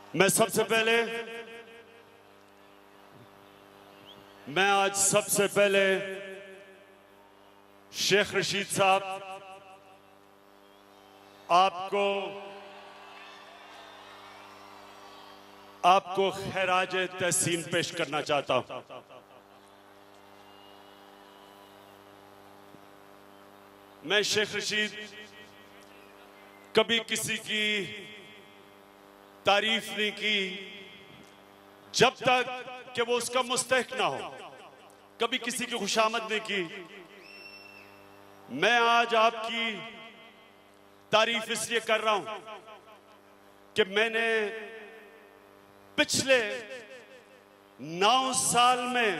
मैं आज सबसे पहले शेख रशीद साहब आपको खैराज तहसीन पेश करना चाहता हूं। मैं शेख रशीद कभी किसी की तारीफ नहीं की जब तक कि वो उसका मुस्तहिक ना हो, कभी किसी की खुशामद नहीं की। मैं आज आपकी तारीफ इसलिए कर रहा हूं कि मैंने पिछले 9 साल में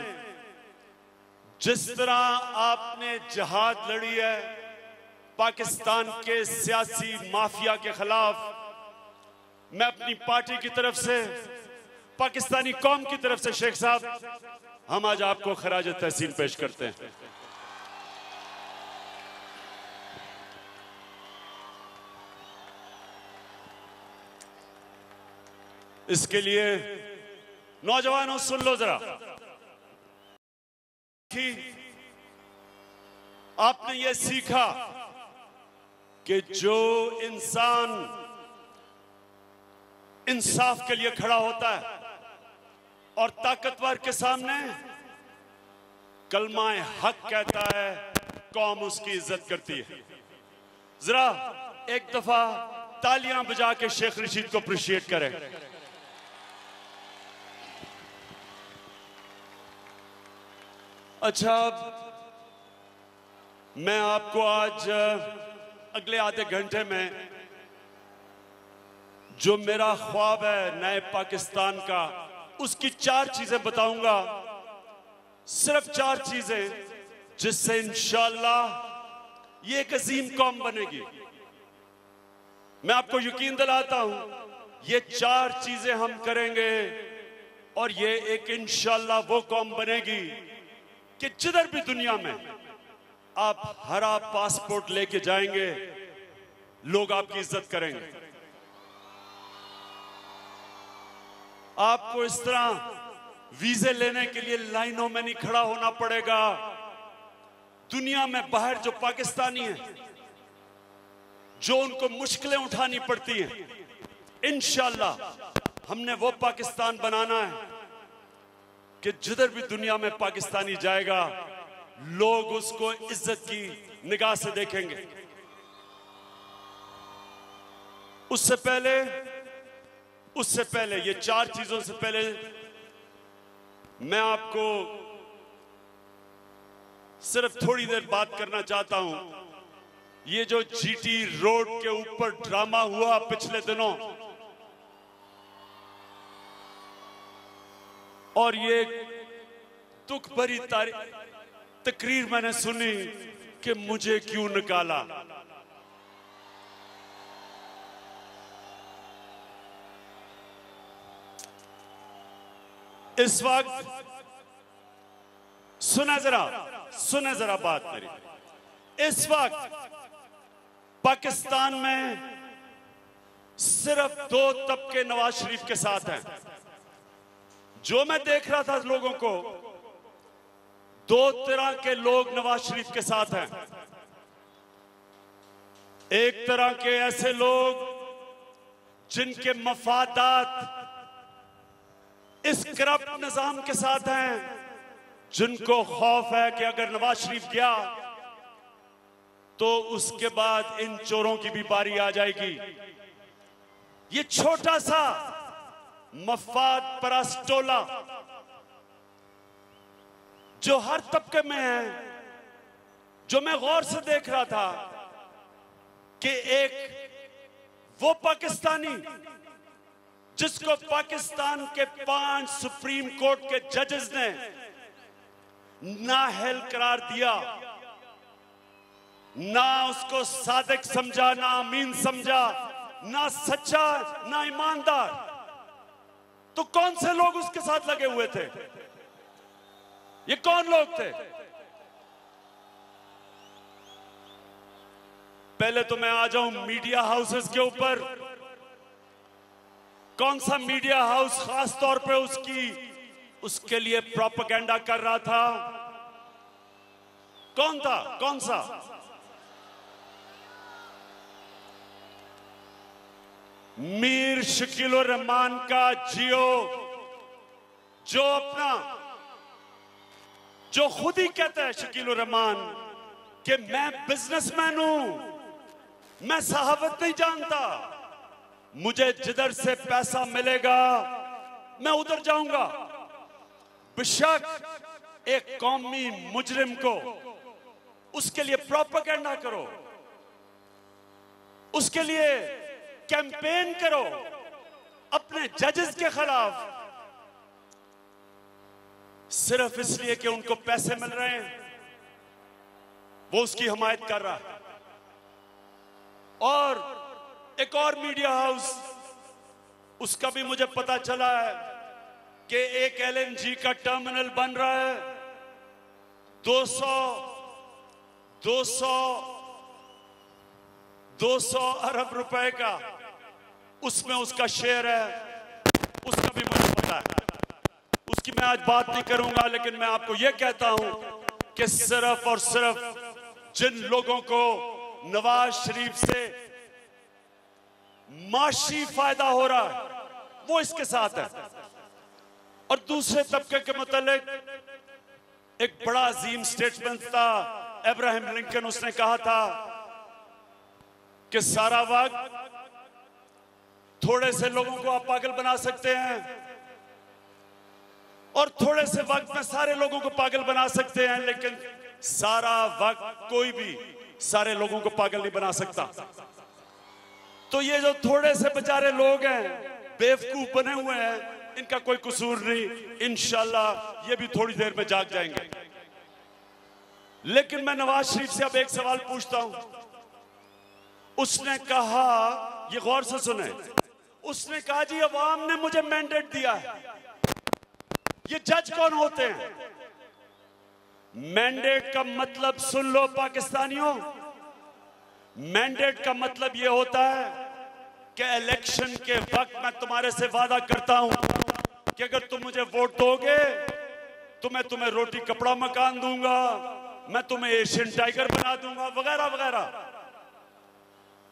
जिस तरह आपने जहाद लड़ी है पाकिस्तान के सियासी माफिया के खिलाफ, मैं अपनी पार्टी की तरफ से, पाकिस्तानी कौम की तरफ से शेख साहब, हम आज आपको खराज तहसीन पेश करते हैं। इसके लिए नौजवानों सुन लो जरा कि आपने ये सीखा कि जो इंसान इंसाफ के लिए खड़ा होता है और ताकतवर के सामने कलमाए हक कहता है, कौम उसकी इज्जत करती है। जरा एक दफा तालियां बजा के शेख रशीद को अप्रिशिएट करें। अच्छा, मैं आपको आज अगले आधे घंटे में जो मेरा ख्वाब है नए पाकिस्तान का, उसकी 4 चीजें बताऊंगा। सिर्फ 4 चीजें जिससे इंशाअल्लाह ये एक अजीम कौम बनेगी। मैं आपको यकीन दिलाता हूं ये 4 चीजें हम करेंगे और ये एक इंशाअल्लाह वो कौम बनेगी कि जिधर भी दुनिया में आप हरा पासपोर्ट लेके जाएंगे लोग आपकी इज्जत करेंगे। आपको इस तरह वीजे लेने के लिए लाइनों में नहीं खड़ा होना पड़ेगा। दुनिया में बाहर जो पाकिस्तानी हैं, जो उनको मुश्किलें उठानी पड़ती हैं, इंशाअल्लाह हमने वो पाकिस्तान बनाना है कि जिधर भी दुनिया में पाकिस्तानी जाएगा लोग उसको इज्जत की निगाह से देखेंगे। उससे पहले ये 4 चीजों से पहले मैं आपको सिर्फ थोड़ी देर बात करना चाहता हूं। ये जो जीटी रोड के ऊपर ड्रामा हुआ पिछले दिनों, और ये दुख भरी तकरीर मैंने सुनी कि मुझे क्यों निकाला। इस वक्त सुने जरा बात मेरी। इस वक्त पाकिस्तान में सिर्फ 2 तबके नवाज शरीफ के साथ हैं। जो मैं देख रहा था लोगों को, 2 तरह के लोग नवाज शरीफ के साथ हैं। एक तरह के ऐसे लोग जिनके मफादात इस करप्ट निजाम के साथ हैं, जिनको खौफ है कि अगर नवाज शरीफ गया तो उसके बाद इन चोरों की भी बारी आ जाएगी। ये छोटा सा मफाद परस्त टोला जो हर तबके में है, जो मैं गौर से देख रहा था कि एक वो पाकिस्तानी जिसको पाकिस्तान के 5 सुप्रीम कोर्ट के जजेस ने नाअहल करार दिया, ना उसको सादिक समझा, ना अमीन समझा, ना सच्चा, ना ईमानदार, तो कौन से लोग उसके साथ लगे हुए थे? ये कौन लोग थे? पहले तो मैं आ जाऊं मीडिया हाउसेस के ऊपर। कौन सा मीडिया हाउस खास तौर पे उसके लिए प्रोपेगेंडा कर रहा था? कौन था? कौन सा? मीर शकीलुर रहमान का जियो, जो खुद ही कहता है शकीलुर रहमान कि मैं बिजनेसमैन हूं, मैं सहावत नहीं जानता, मुझे जिधर से पैसा मिलेगा मैं उधर जाऊंगा। बेशक एक कौमी मुजरिम को उसके लिए प्रोपेगेंडा करो, उसके लिए कैंपेन करो अपने जजेस के खिलाफ, सिर्फ इसलिए कि उनको पैसे मिल रहे हैं, वो उसकी हिमायत कर रहा है। और एक और मीडिया हाउस, उसका भी मुझे पता चला है कि एक एलएनजी का टर्मिनल बन रहा है, 200 अरब रुपए का, उसमें उसका शेयर है, उसका भी मुझे पता है। उसकी मैं आज बात नहीं करूंगा, लेकिन मैं आपको यह कहता हूं कि सिर्फ और सिर्फ जिन लोगों को नवाज शरीफ से माशी फायदा हो रहा है वो इसके साथ है। और दूसरे तबके के मुतालिक एक बड़ा अजीम स्टेटमेंट था अब्राहम लिंकन, उसने कहा था कि सारा वक्त थोड़े से लोगों को आप पागल बना सकते हैं और थोड़े से वक्त में सारे लोगों को पागल बना सकते हैं, लेकिन सारा वक्त कोई भी सारे लोगों को पागल नहीं बना सकता। तो ये जो थोड़े से बेचारे लोग हैं, बेवकूफ बने हुए हैं, इनका कोई कसूर नहीं, इंशाल्लाह ये भी थोड़ी देर में जाग जाएंगे। लेकिन मैं नवाज शरीफ से अब एक सवाल पूछता हूं। उसने कहा, ये गौर से सुने, उसने कहा जी अवाम ने मुझे मैंडेट दिया है। ये जज कौन होते हैं? मैंडेट का मतलब सुन लो पाकिस्तानियों, मैंडेट का मतलब यह होता है कि इलेक्शन के वक्त मैं तुम्हारे से वादा करता हूं कि अगर तुम मुझे वोट दोगे तो मैं तुम्हें रोटी कपड़ा मकान दूंगा, मैं तुम्हें एशियन टाइगर बना दूंगा, वगैरह वगैरह।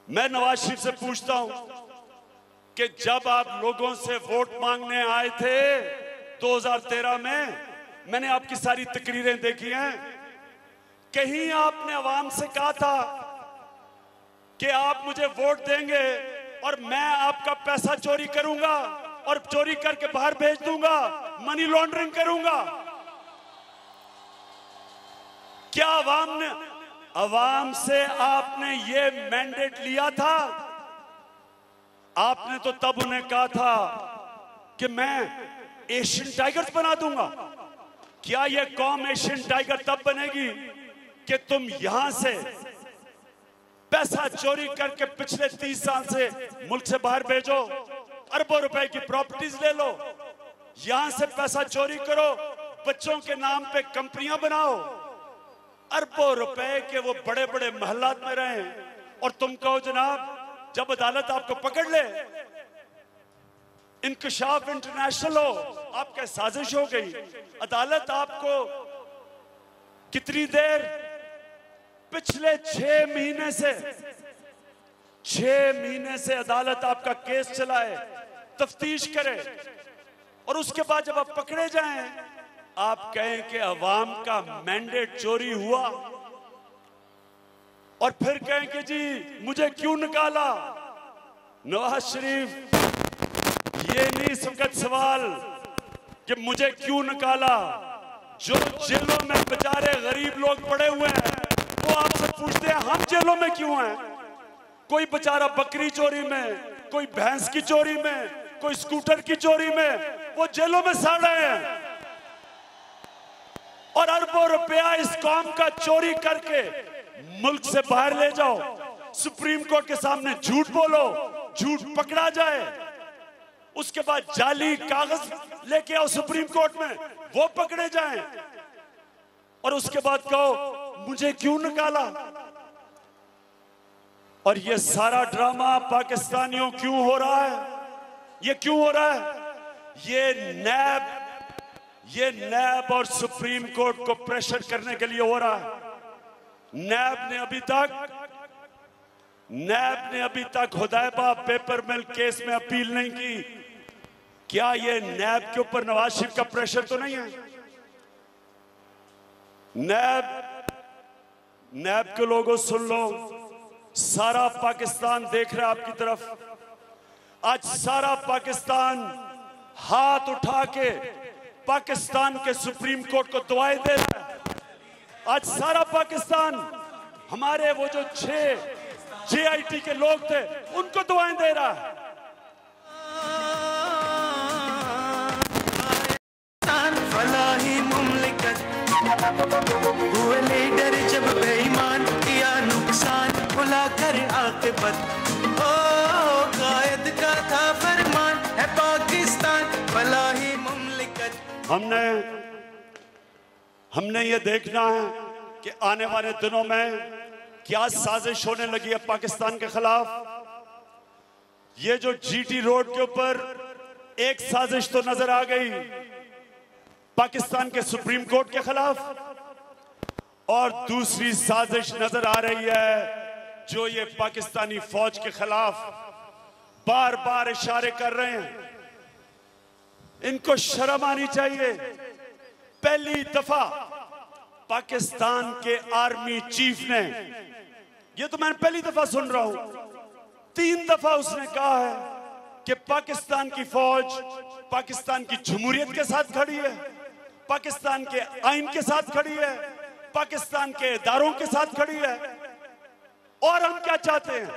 मैं नवाज शरीफ से पूछता हूं कि जब आप लोगों से वोट मांगने आए थे 2013 में, मैंने आपकी सारी तकरीरें देखी हैं, कहीं आपने अवाम से कहा था कि आप मुझे वोट देंगे और मैं आपका पैसा चोरी करूंगा और चोरी करके बाहर भेज दूंगा, मनी लॉन्ड्रिंग करूंगा? क्या अवाम से आपने ये मैंडेट लिया था? आपने तो तब उन्हें कहा था कि मैं एशियन टाइगर्स बना दूंगा। क्या यह कौम एशियन टाइगर तब बनेगी कि तुम यहां से पैसा चोरी करके पिछले 30 साल से मुल्क से बाहर भेजो, अरबों रुपए की प्रॉपर्टीज ले लो, यहां से पैसा चोरी करो, बच्चों के नाम पे कंपनियां बनाओ, अरबों रुपए के वो बड़े बड़े महलात में रहे, और तुम कहो जनाब जब अदालत आपको पकड़ ले, इंकशाफ इंटरनेशनल हो, आपके साजिश हो गई, अदालत आपको कितनी देर, पिछले 6 महीने से अदालत आपका केस चलाए, तफ्तीश करे, और उसके बाद जब आप पकड़े जाएं आप कहें कि अवाम का मैंडेट चोरी हुआ, और फिर कहें कि जी मुझे क्यों निकाला? नवाज शरीफ, ये नहीं इस वक्त सवाल कि मुझे क्यों निकाला। जो जेलों में बेचारे गरीब लोग पड़े हुए हैं वो आपसे पूछते हैं हम जेलों में क्यों हैं? कोई बेचारा बकरी चोरी में, कोई भैंस की चोरी में, कोई स्कूटर की चोरी में, वो जेलों में सड़ रहे हैं। और अरबों रुपया इस कौम का चोरी करके मुल्क से बाहर ले जाओ, सुप्रीम कोर्ट के सामने झूठ बोलो, झूठ पकड़ा जाए, उसके बाद जाली कागज लेके आओ सुप्रीम कोर्ट में, वो पकड़े जाएं, और उसके बाद कहो मुझे क्यों निकाला? और ये सारा ड्रामा पाकिस्तानियों क्यों हो रहा है? ये क्यों हो रहा है? ये नैब और सुप्रीम कोर्ट को प्रेशर करने के लिए हो रहा है। नैब ने अभी तक हुदैबा पेपर मिल केस में अपील नहीं की। क्या ये नैब के ऊपर नवाज शरीफ का प्रेशर तो नहीं है? नैब के लोगों सुन लो, सारा पाकिस्तान देख रहा है आपकी तरफ। आज सारा पाकिस्तान हाथ उठा के पाकिस्तान के सुप्रीम कोर्ट को दुआएं दे रहा है। आज सारा पाकिस्तान हमारे वो जो 6 JIT के लोग थे उनको दुआएं दे रहा है। फलाही मुमलिकत हुए लीडर जब बेईमान किया नुकसान बुला कर आकिबत। ओ कायद का था फरमान है पाकिस्तान फलाही मुमलिकत। हमने ये देखना है कि आने वाले दिनों में क्या साजिश होने लगी है पाकिस्तान के खिलाफ। ये जो GT रोड के ऊपर एक साजिश तो नजर आ गई पाकिस्तान के सुप्रीम कोर्ट के खिलाफ, और दूसरी साजिश नजर आ रही है जो ये पाकिस्तानी फौज के खिलाफ बार बार इशारे कर रहे हैं। इनको शर्म आनी चाहिए। पहली दफा पाकिस्तान के आर्मी चीफ ने, ये तो मैंने पहली दफा सुन रहा हूं, 3 दफा उसने कहा है कि पाकिस्तान की फौज पाकिस्तान की जमहूरियत के साथ खड़ी है, पाकिस्तान के आइन के साथ खड़ी है, पाकिस्तान के इदारों के साथ खड़ी है। और हम क्या चाहते हैं?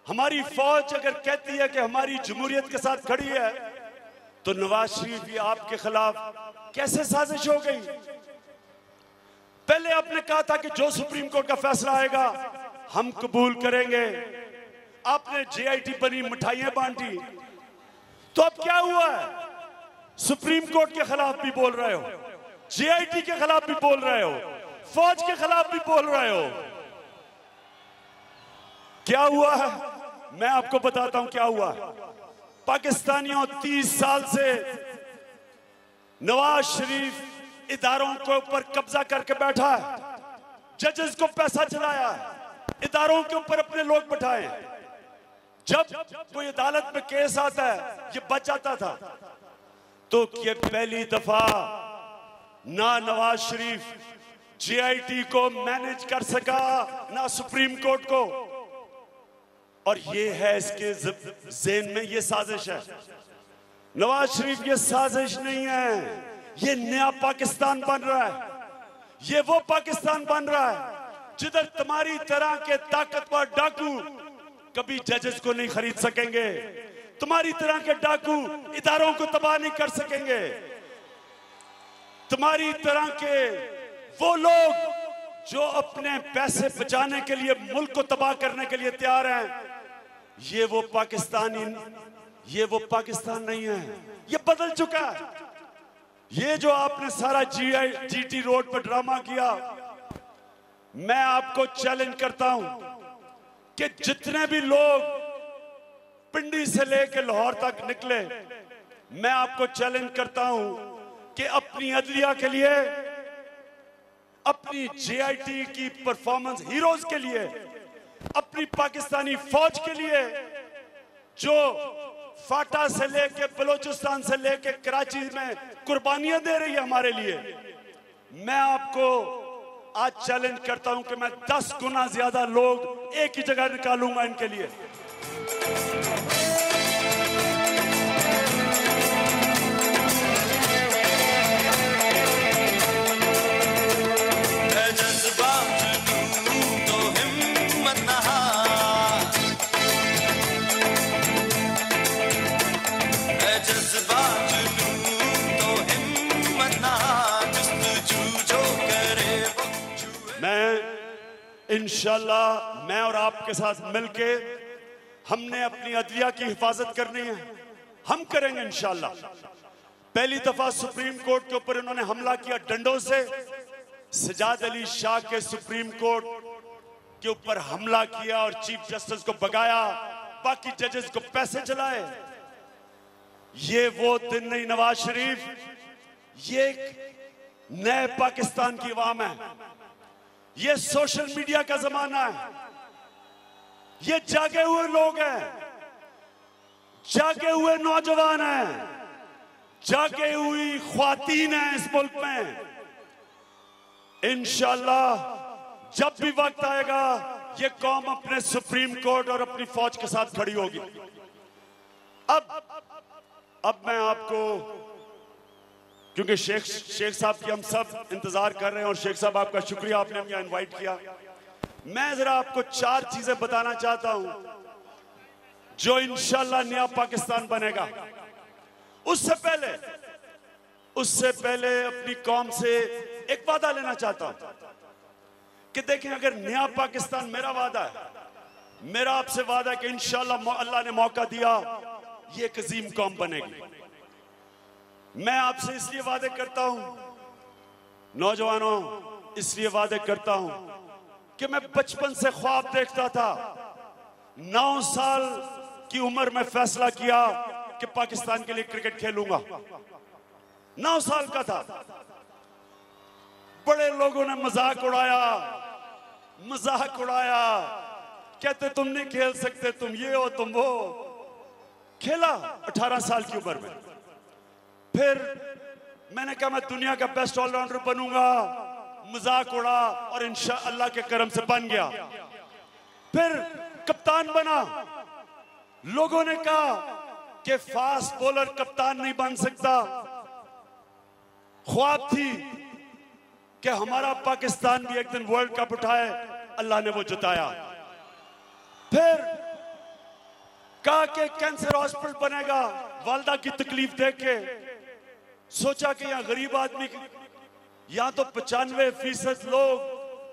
हमारी फौज अगर कहती है कि हमारी जमहूरियत के साथ खड़ी है, तो नवाज शरीफ भी आपके खिलाफ कैसे साजिश हो गई? पहले आपने कहा था कि जो सुप्रीम कोर्ट का फैसला आएगा हम कबूल करेंगे। आपने JIT बनी मिठाइयां बांटी, तो अब क्या हुआ है? सुप्रीम कोर्ट के खिलाफ भी बोल रहे हो, JIT के खिलाफ भी बोल रहे हो, फौज के खिलाफ भी बोल रहे हो। क्या हुआ है? मैं आपको बताता हूं क्या हुआ है। पाकिस्तानियों 30 साल से नवाज शरीफ इदारों के ऊपर कब्जा करके बैठा है, जजेस को पैसा चलाया है, इदारों के ऊपर अपने लोग बैठाए। जब कोई अदालत में केस आता है ये बच जाता था। तो ये पहली दफा ना नवाज शरीफ JIT को मैनेज कर सका, ना सुप्रीम कोर्ट को। और ये है इसके ज़हन में ये साजिश है। नवाज शरीफ ये साजिश नहीं है, ये नया पाकिस्तान बन रहा है। ये वो पाकिस्तान बन रहा है जिधर तुम्हारी तरह के ताकतवर डाकू कभी जजेस को नहीं खरीद सकेंगे, तुम्हारी तरह के डाकू इदारों को तबाह नहीं कर सकेंगे, तुम्हारी तरह के वो लोग जो अपने पैसे बचाने के लिए मुल्क को तबाह करने के लिए तैयार हैं, ये वो पाकिस्तान नहीं है। ये बदल चुका है। ये जो आपने सारा GT रोड पर ड्रामा किया, मैं आपको चैलेंज करता हूं कि जितने भी लोग पिंडी से लेकर लाहौर तक निकले, मैं आपको चैलेंज करता हूं कि अपनी अदलिया के लिए, अपनी JIT की परफॉर्मेंस हीरोज के लिए, अपनी पाकिस्तानी फौज के लिए जो फाटा से लेके बलोचिस्तान से लेके कराची में कुर्बानियां दे रही है हमारे लिए, मैं आपको आज चैलेंज करता हूं कि मैं 10 गुना ज्यादा लोग एक ही जगह निकालूंगा इनके लिए। इंशाल्लाह मैं और आपके साथ मिलके हमने अपनी अदलिया की हिफाजत करनी है, हम करेंगे इंशाल्लाह। पहली दफा सुप्रीम कोर्ट के ऊपर इन्होंने हमला किया डंडों से, सजाद अली शाह के सुप्रीम कोर्ट के ऊपर हमला किया और चीफ जस्टिस को भगाया, बाकी जजेस को पैसे चलाए। ये वो दिन नहीं नवाज शरीफ, ये एक नए पाकिस्तान की अवाम है। ये सोशल मीडिया का जमाना है। ये जागे हुए लोग हैं, जागे हुए नौजवान हैं, जागे हुई ख्वातीन हैं इस मुल्क में। इंशाअल्लाह जब भी वक्त आएगा ये कौम अपने सुप्रीम कोर्ट और अपनी फौज के साथ खड़ी होगी। अब मैं आपको, क्योंकि शेख साहब की हम सब इंतजार कर रहे हैं और शेख साहब आपका शुक्रिया, आपने हमें इनवाइट किया। मैं जरा आपको 4 चीजें बताना चाहता हूं जो इंशाअल्लाह नया पाकिस्तान बनेगा। उससे पहले अपनी कौम से एक वादा लेना चाहता हूं कि देखें, अगर नया पाकिस्तान मेरा वादा है, मेरा आपसे वादा है कि इंशाअल्लाह अल्लाह ने मौका दिया, ये एक अजीम कौम बनेगी। मैं आपसे इसलिए वादे करता हूं नौजवानों, इसलिए वादे करता हूं कि मैं बचपन से ख्वाब देखता था। 9 साल की उम्र में फैसला किया कि पाकिस्तान के लिए क्रिकेट खेलूंगा। 9 साल का था। बड़े लोगों ने मजाक उड़ाया, कहते तुम नहीं खेल सकते, तुम ये हो तुम वो। खेला 18 साल की उम्र में। फिर मैंने कहा मैं दुनिया का बेस्ट ऑलराउंडर बनूंगा, मजाक उड़ा और इंशाअल्लाह अल्लाह के करम से बन गया। फिर कप्तान बना। लोगों ने कहा कि फास्ट बॉलर कप्तान नहीं बन सकता। ख्वाब थी कि हमारा पाकिस्तान भी एक दिन वर्ल्ड कप उठाए, अल्लाह ने वो जिताया। फिर कहा कि कैंसर हॉस्पिटल बनेगा। वालदा की तकलीफ देख के सोचा कि यहाँ गरीब आदमी, यहाँ तो 95% लोग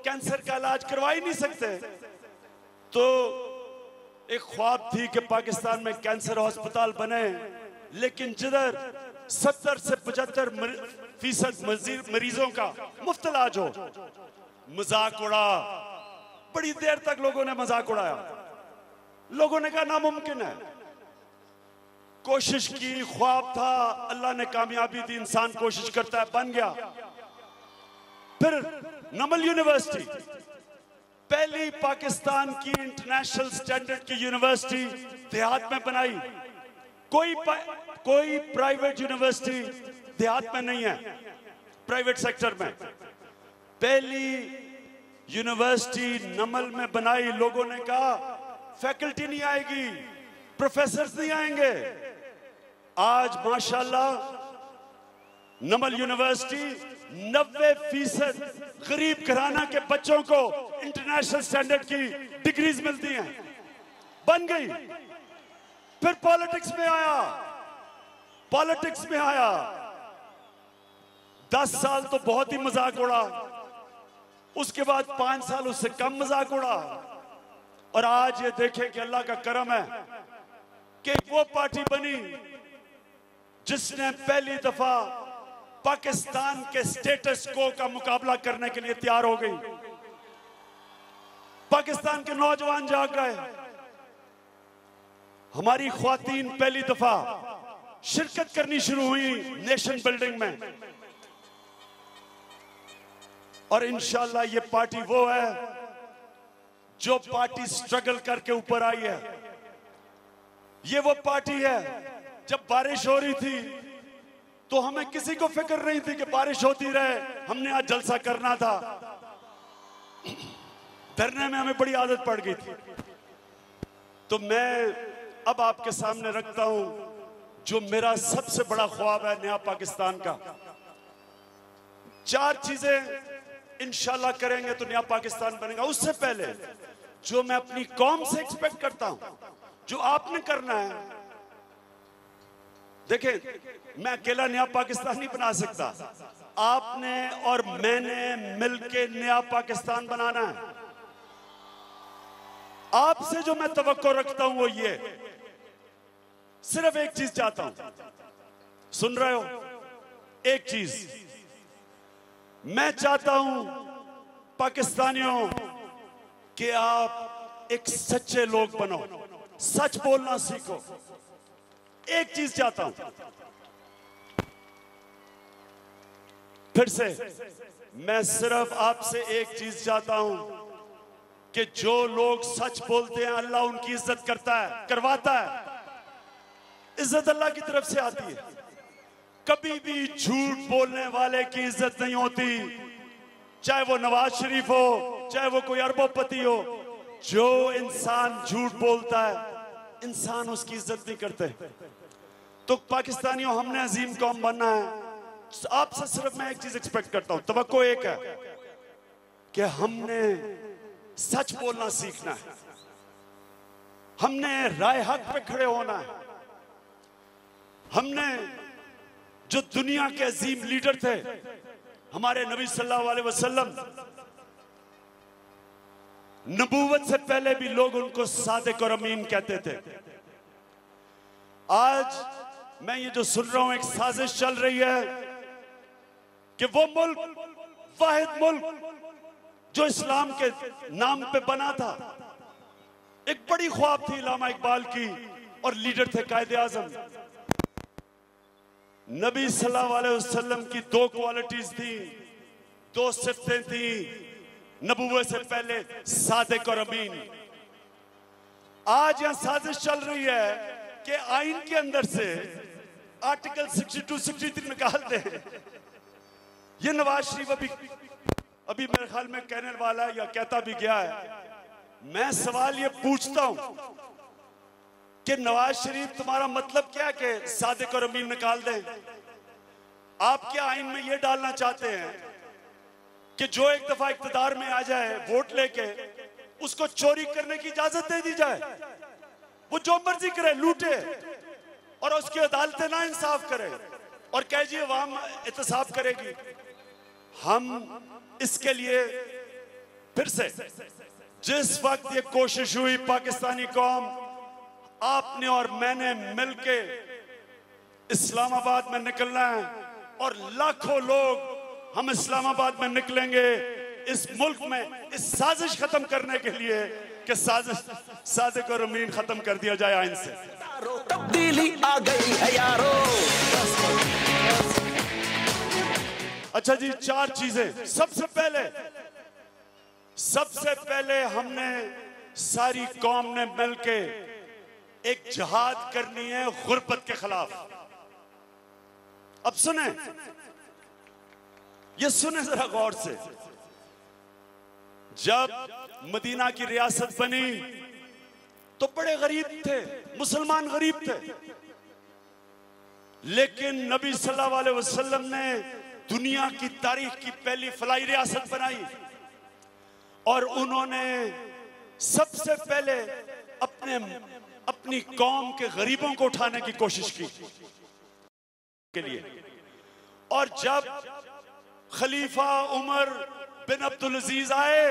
कैंसर का इलाज करवा ही नहीं सकते। तो एक ख्वाब थी कि पाकिस्तान में कैंसर हॉस्पिटल बने, लेकिन जिधर 70 से 75% मरीजों का मुफ्त इलाज हो। मजाक उड़ा, बड़ी देर तक लोगों ने मजाक उड़ाया। लोगों ने कहा नामुमकिन है। कोशिश की, ख्वाब था, अल्लाह ने कामयाबी दी। इंसान कोशिश करता है, बन गया। फिर नमल यूनिवर्सिटी, पहली पाकिस्तान की इंटरनेशनल स्टैंडर्ड की यूनिवर्सिटी देहात में बनाई। कोई प्राइवेट यूनिवर्सिटी देहात में नहीं है, प्राइवेट सेक्टर में। पहली यूनिवर्सिटी नमल में बनाई। लोगों ने कहा फैकल्टी नहीं आएगी, प्रोफेसर नहीं आएंगे। आज माशाल्लाह नमल यूनिवर्सिटी 90% गरीब घराना के बच्चों को इंटरनेशनल स्टैंडर्ड की डिग्रीज मिलती हैं, बन गई। फिर पॉलिटिक्स में आया। 10 साल तो बहुत ही मजाक उड़ा। उसके बाद 5 साल उससे कम मजाक उड़ा। और आज ये देखें कि अल्लाह का करम है कि वो पार्टी बनी जिसने पहली दफा पाकिस्तान के स्टेटस को का मुकाबला करने के लिए तैयार हो गई। पाकिस्तान के नौजवान जाग गए। हमारी ख्वातीन पहली दफा शिरकत करनी शुरू हुई नेशन बिल्डिंग में। और इंशाअल्लाह ये पार्टी वो है जो पार्टी स्ट्रगल करके ऊपर आई है। ये वो पार्टी है, जब बारिश हो रही थी तो हमें किसी को फिक्र नहीं थी कि बारिश होती रहे, हमने आज जलसा करना था। धरने में हमें बड़ी आदत पड़ गई थी। तो मैं अब आपके सामने रखता हूं जो मेरा सबसे बड़ा ख्वाब है नया पाकिस्तान का। 4 चीजें इंशाल्लाह करेंगे तो नया पाकिस्तान बनेगा। उससे पहले जो मैं अपनी कौम से एक्सपेक्ट करता हूं, जो आपने करना है, देखें मैं अकेला नया पाकिस्तान नहीं बना सकता। आपने और मैंने मिलकर नया पाकिस्तान बनाना है। आपसे जो मैं तवक्को रखता हूं वो ये, सिर्फ एक चीज चाहता हूं, सुन रहे हो? एक चीज मैं चाहता हूं पाकिस्तानियों कि आप एक सच्चे लोग बनो, सच बोलना सीखो। एक चीज चाहता हूं, फिर से मैं सिर्फ आपसे एक चीज चाहता हूं कि जो लोग सच बोलते हैं अल्लाह उनकी इज्जत करता है, करवाता है। इज्जत अल्लाह की तरफ से आती है। कभी भी झूठ बोलने वाले की इज्जत नहीं होती, चाहे वो नवाज शरीफ हो, चाहे वो कोई अरबोपति हो। जो इंसान झूठ बोलता है इंसान उसकी इज्जत नहीं करते। तो पाकिस्तानियों, हमने अजीम कौम बनना है। आपसे सिर्फ मैं एक चीज एक्सपेक्ट करता हूं, तवक्को एक है कि हमने सच बोलना सीखना है, हमने राय हक पे खड़े होना है। हमने जो दुनिया के अजीम लीडर थे, हमारे नबी सल्लल्लाहु अलैहि वसल्लम, नबूवत से पहले भी लोग उनको सादिक और अमीन कहते थे। आज मैं ये जो सुन रहा हूं, एक साजिश चल रही है कि वो मुल्क, वाहिद मुल्क जो इस्लाम के नाम पे बना था, एक बड़ी ख्वाब थी इलामा इकबाल की, और लीडर थे कायदे आजम। नबी सल्लल्लाहु अलैहि वसल्लम की दो क्वालिटीज थी, दो सिफतें थी नबूवत से पहले, सादिक और अमीन। आज यहां साजिश चल रही है कि आइन के अंदर से आर्टिकल 62, 63 निकाल दें। ये नवाज शरीफ अभी मेरे ख्याल में कहने वाला है या कहता भी गया है। मैं सवाल ये पूछता हूं कि नवाज शरीफ, तुम्हारा मतलब क्या है कि सादिक और अमीन निकाल दें? आप क्या आइन में ये डालना चाहते हैं कि जो एक दफा इख्तिदार में आ जाए वोट लेके, उसको चोरी करने की इजाजत दे दी जाए? वो जो मर्जी करे, लूटे, और उसकी अदालतें ना इंसाफ करे और कहे जी अवाम एहतसाब करेगी। हम इसके लिए फिर से, जिस वक्त ये कोशिश हुई पाकिस्तानी कौम, आपने और मैंने मिलके इस्लामाबाद में निकलना है, और लाखों लोग हम इस्लामाबाद में निकलेंगे इस मुल्क में इस साजिश खत्म करने के लिए कि सादिक और अमीन खत्म कर दिया जाए आइन से। तब्दीली आ गई है यारो। अच्छा जी, चार चीजें। सबसे पहले हमने सारी कौम ने मिलके एक जिहाद करनी है गुर्बत के खिलाफ। अब सुने, ये सुने जरा गौर से। जब मदीना की रियासत बनी तो बड़े गरीब थे, मुसलमान गरीब थे, लेकिन नबी सल्लल्लाहु अलैहि वसल्लम ने दुनिया की तारीख की पहली फलाई रियासत बनाई, और उन्होंने सबसे पहले अपनी कौम के गरीबों को उठाने की कोशिश की के लिए। और जब खलीफा उमर बिन अब्दुल अजीज आए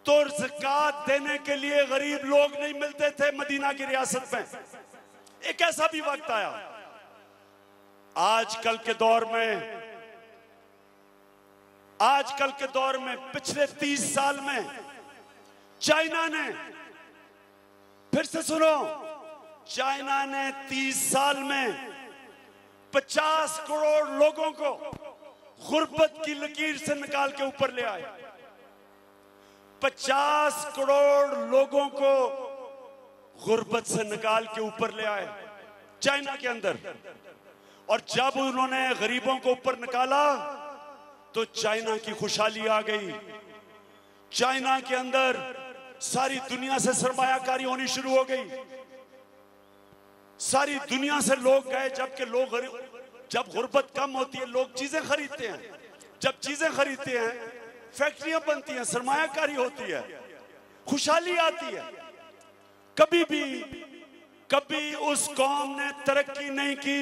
तो ज़कात देने के लिए गरीब लोग नहीं मिलते थे मदीना की रियासत में। एक ऐसा भी वक्त आया, आजकल के दौर में पिछले 30 साल में चाइना ने, फिर से सुनो, चाइना ने 30 साल में 50 करोड़ लोगों को गुर्बत की लकीर से निकाल के ऊपर ले आए। 50 करोड़ लोगों को गुर्बत से निकाल के ऊपर ले आए चाइना के अंदर। और जब उन्होंने गरीबों को ऊपर निकाला तो चाइना की खुशहाली आ गई। चाइना के अंदर सारी दुनिया से सरमायाकारी होनी शुरू हो गई, सारी दुनिया से लोग गए। जब गुर्बत कम होती है लोग चीजें खरीदते हैं, जब चीजें खरीदते हैं फैक्ट्रियां बनती हैं, सरमायाकारी होती है, खुशहाली आती है। कभी उस कौम ने तरक्की नहीं की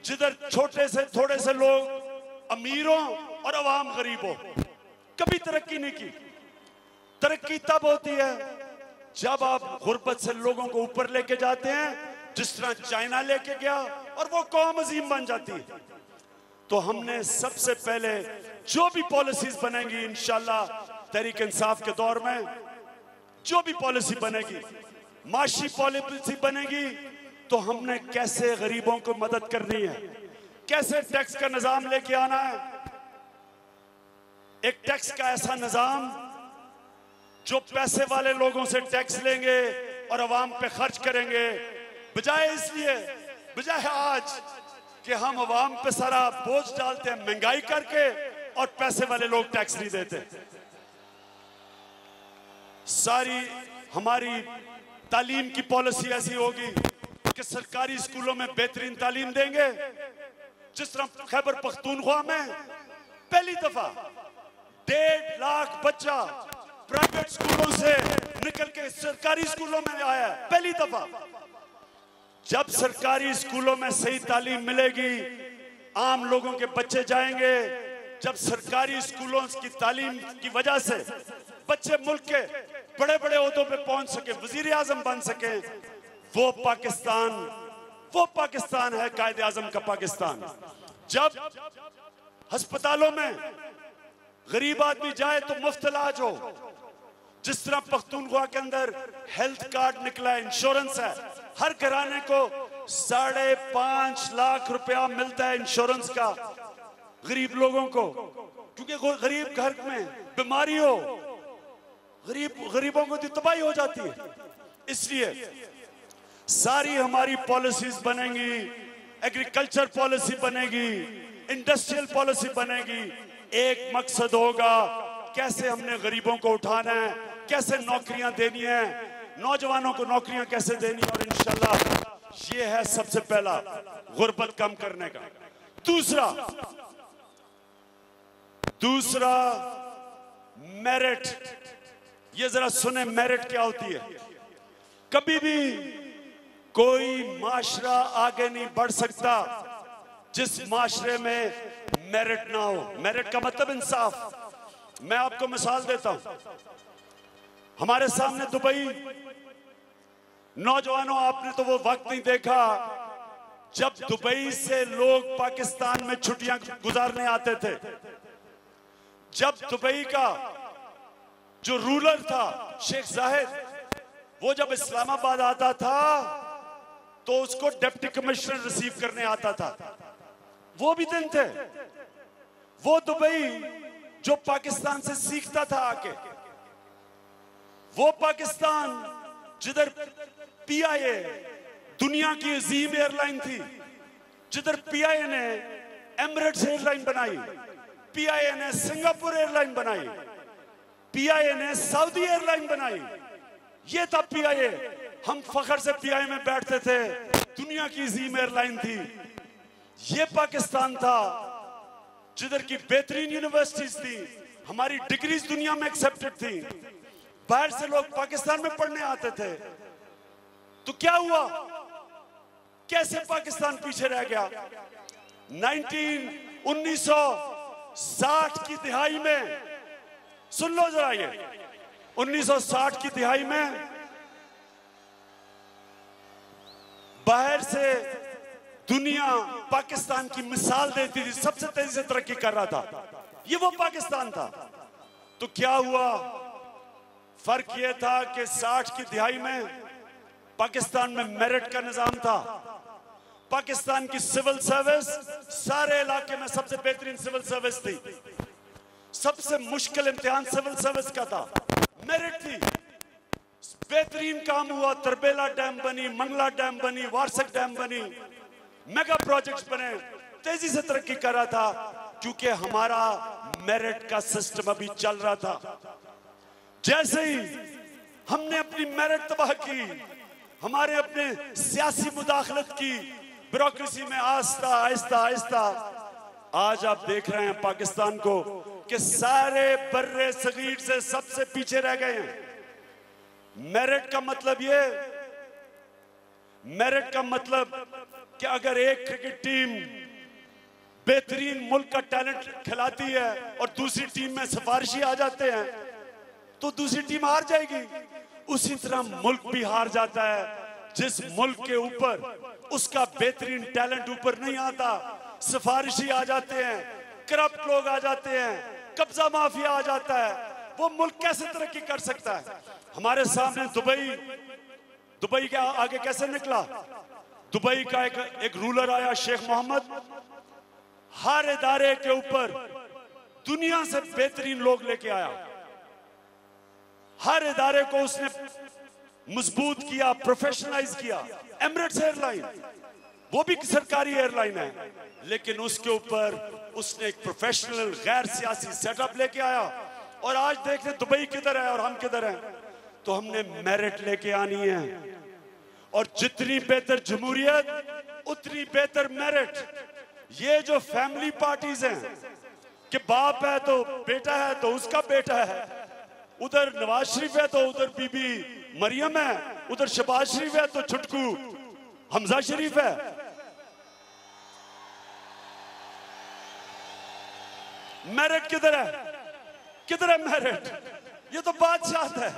जिधर छोटे से थोड़े से लोग अमीरों और अवाम गरीबों, कभी तरक्की नहीं की। तरक्की तब होती है जब आप गुर्बत से लोगों को ऊपर लेके जाते हैं, जिस तरह चाइना लेके गया, और वो कौम अजीम बन जाती है। तो हमने सबसे पहले जो भी पॉलिसीज बनेंगी इंशाल्लाह तहरीक इंसाफ के दौर में, जो भी पॉलिसी बनेगी, माशी पॉलिसी बनेगी तो हमने कैसे गरीबों को मदद करनी है, कैसे टैक्स का निजाम लेके आना है। एक टैक्स का ऐसा निजाम जो पैसे वाले लोगों से टैक्स लेंगे और अवाम पे खर्च करेंगे, बजाय आज कि हम अवाम पे सारा बोझ डालते हैं महंगाई करके और पैसे वाले लोग टैक्स नहीं देते। सारी हमारी तालीम की पॉलिसी ऐसी होगी कि सरकारी स्कूलों में बेहतरीन तालीम देंगे। जिस तरह खैबर पख्तूनख्वा में पहली दफा 1.5 लाख बच्चा प्राइवेट स्कूलों से निकल के सरकारी स्कूलों में आया है, पहली दफा। जब सरकारी स्कूलों में सही तालीम मिलेगी, आम लोगों के बच्चे जाएंगे। जब सरकारी स्कूलों की तालीम की वजह से बच्चे मुल्क के बड़े बड़े ओहदों पे पहुंच सके, वजीर आजम बन सके, वो पाकिस्तान है कायदे आजम का पाकिस्तान। जब अस्पतालों में गरीब आदमी जाए तो मुफ्त इलाज हो, जिस तरह पख्तूनख्वा के अंदर हेल्थ कार्ड निकला है, इंश्योरेंस है, हर घराने को 5.5 लाख रुपया मिलता है इंश्योरेंस का गरीब लोगों को। क्योंकि गरीब घर में बीमारी हो, गरीबों को तो तबाही हो जाती है। इसलिए सारी हमारी पॉलिसीज बनेंगी, एग्रीकल्चर पॉलिसी बनेगी, इंडस्ट्रियल पॉलिसी बनेगी। एक मकसद होगा, कैसे हमने गरीबों को उठाना है, कैसे नौकरियां देनी है, नौजवानों को नौकरियां कैसे देनी है। और इंशाल्लाह ये है सबसे पहला गुर्बत कम करने का। दूसरा मेरिट। ये जरा सुने मेरिट क्या होती है। कभी भी कोई माशरा आगे नहीं बढ़ सकता जिस माशरे में मेरिट ना हो। मेरिट का मतलब इंसाफ। मैं आपको मिसाल देता हूं, हमारे सामने दुबई, नौजवानों आपने तो वो वक्त नहीं देखा जब दुबई से लोग पाकिस्तान में छुट्टियां गुजारने आते थे। जब दुबई का जो रूलर था शेख जाहिद, वो जब इस्लामाबाद आता था तो उसको डिप्टी कमिश्नर रिसीव करने आता था। वो भी दिन थे। वो दुबई जो पाकिस्तान से सीखता था आके, वो पाकिस्तान जिधर पीआईए दुनिया की अजीम एयरलाइन थी, जिधर पीआईए ने एमिरेट्स एयरलाइन बनाई, पीआईए ने सिंगापुर एयरलाइन बनाई, पीआईए ने सऊदी एयरलाइन बनाई। ये था पीआईए। हम फखर से पीआईए में बैठते थे, दुनिया की अजीम एयरलाइन थी। ये पाकिस्तान था जिधर की बेहतरीन यूनिवर्सिटीज थी, हमारी डिग्रीज दुनिया में एक्सेप्टेड थी। बाहर से लोग पाकिस्तान में पढ़ने आते थे। तो क्या हुआ, कैसे पाकिस्तान पीछे रह गया। 1960 की दिहाई में, सुन लो जरा ये, 1960 की दिहाई में बाहर से दुनिया पाकिस्तान की मिसाल देती थी, सबसे तेजी से तरक्की कर रहा था। ये वो पाकिस्तान था। तो क्या हुआ, फर्क यह था कि 60 की दिहाई में पाकिस्तान में मेरिट का निजाम था। पाकिस्तान की सिविल सर्विस सारे इलाके में सबसे बेहतरीन सिविल सर्विस थी। सबसे मुश्किल इम्तिहान सिविल सर्विस का था, मेरिट थी। बेहतरीन काम हुआ, तरबेला डैम बनी, मंगला डैम बनी, वारसक डैम बनी, मेगा प्रोजेक्ट्स बने, तेजी से तरक्की कर रहा था क्योंकि हमारा मेरिट का सिस्टम अभी चल रहा था। जैसे ही हमने अपनी मेरिट तबाह की, हमारे अपने सियासी मुदाखलत की, ब्यूरोक्रेसी में आहिस्ता आहिस्ता आहिस्ता आज आप देख रहे हैं पाकिस्तान को कि सारे बर्रे सगीर से सबसे पीछे रह गए हैं। मेरिट का मतलब कि अगर एक क्रिकेट टीम बेहतरीन मुल्क का टैलेंट खिलाती है और दूसरी टीम में सिफारिशी आ जाते हैं तो दूसरी टीम हार जाएगी। उसी तरह मुल्क भी हार जाता है जिस मुल्क के ऊपर उसका बेहतरीन टैलेंट ऊपर नहीं आता, सिफारिशी आ जाते हैं, करप्ट लोग आ जाते हैं, कब्जा माफिया आ जाता है, वो मुल्क कैसे तरक्की कर सकता है। हमारे सामने दुबई दुबई के आगे कैसे निकला? दुबई का एक रूलर आया, शेख मोहम्मद, हर इदारे के ऊपर दुनिया से बेहतरीन लोग लेके आया, हर इदारे को उसने मजबूत किया, प्रोफेशनलाइज किया। एमिरेट्स एयरलाइन, वो भी सरकारी एयरलाइन है, लेकिन उसके ऊपर उसने एक प्रोफेशनल गैर सियासी सेटअप लेके आया। और आज देख ले दुबई किधर है और हम किधर हैं। तो हमने मेरिट लेके आनी है, और जितनी बेहतर जमहूरियत उतनी बेहतर मेरिट। ये जो फैमिली पार्टीज हैं कि बाप है तो बेटा है तो उसका बेटा है, उधर नवाज शरीफ है तो उधर बीबी मरियम है, उधर शहबाज शरीफ है तो छुटकू हमजा शरीफ है। मेरिट किधर है? किधर है मेरिट? ये तो बादशाह है।